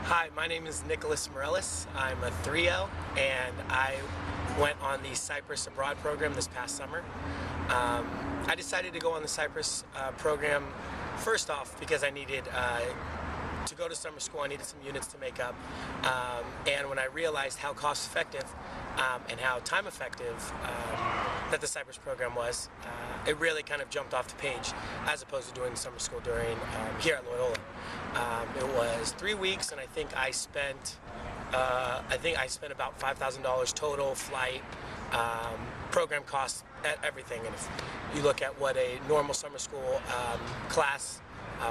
Hi, my name is Nicholas Morellis. I'm a 3L, and I went on the Cyprus Abroad program this past summer. I decided to go on the Cyprus program first off because I needed to go to summer school. I needed some units to make up, and when I realized how cost-effective and how time-effective that the Cyprus program was, it really kind of jumped off the page as opposed to doing summer school during here at Loyola. It was 3 weeks, and I think I spent about $5,000 total, flight, program costs, everything. And if you look at what a normal summer school class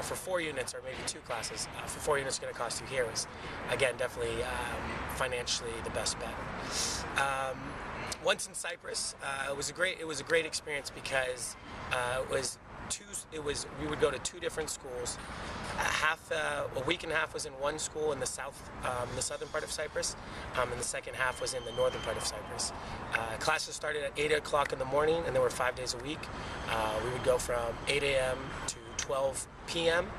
for 4 units, or maybe 2 classes for 4 units is going to cost you here, is again definitely financially the best bet. Once in Cyprus, it was a great experience because we would go to 2 different schools. A week and a half was in one school in the southern part of Cyprus, and the second half was in the northern part of Cyprus. Classes started at 8 o'clock in the morning, and there were 5 days a week. We would go from 8 a.m. to 12 p.m.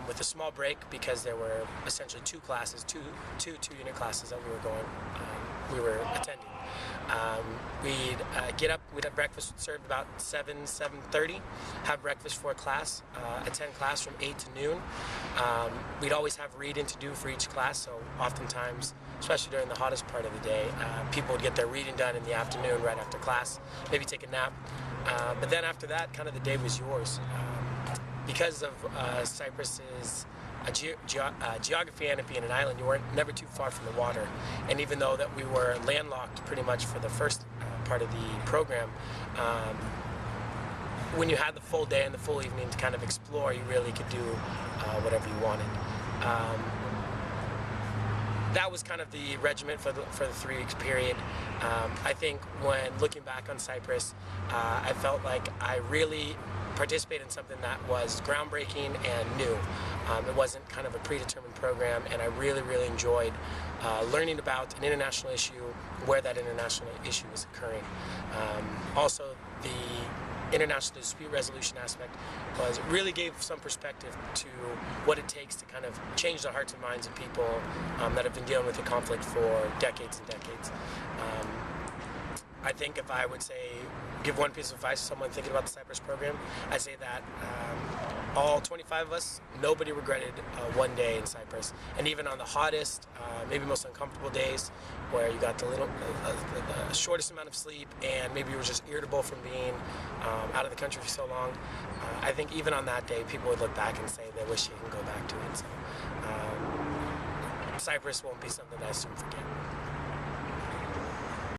With a small break because there were essentially 2 classes, two unit classes that we were attending. We'd get up, we'd have breakfast served about 7:30, have breakfast for class, attend class from 8 to noon. We'd always have reading to do for each class, so oftentimes, especially during the hottest part of the day, people would get their reading done in the afternoon right after class, maybe take a nap. But then after that, kind of the day was yours. Because of Cyprus's geography and it being an island, you weren't never too far from the water. And even though that we were landlocked pretty much for the first part of the program, when you had the full day and the full evening to kind of explore, you really could do whatever you wanted. That was kind of the regimen for the 3 weeks period. I think when looking back on Cyprus, I felt like I really participated in something that was groundbreaking and new. It wasn't kind of a predetermined program, and I really, really enjoyed learning about an international issue, where that international issue was occurring. Also, the international dispute resolution aspect really gave some perspective to what it takes to kind of change the hearts and minds of people that have been dealing with the conflict for decades and decades. I think if I would give one piece of advice to someone thinking about the Cyprus program, I'd say that all 25 of us, nobody regretted one day in Cyprus. And even on the hottest, maybe most uncomfortable days, where you got the shortest amount of sleep, and maybe you were just irritable from being out of the country for so long, I think even on that day, people would look back and say they wish you can go back to it. So Cyprus won't be something I soon forget.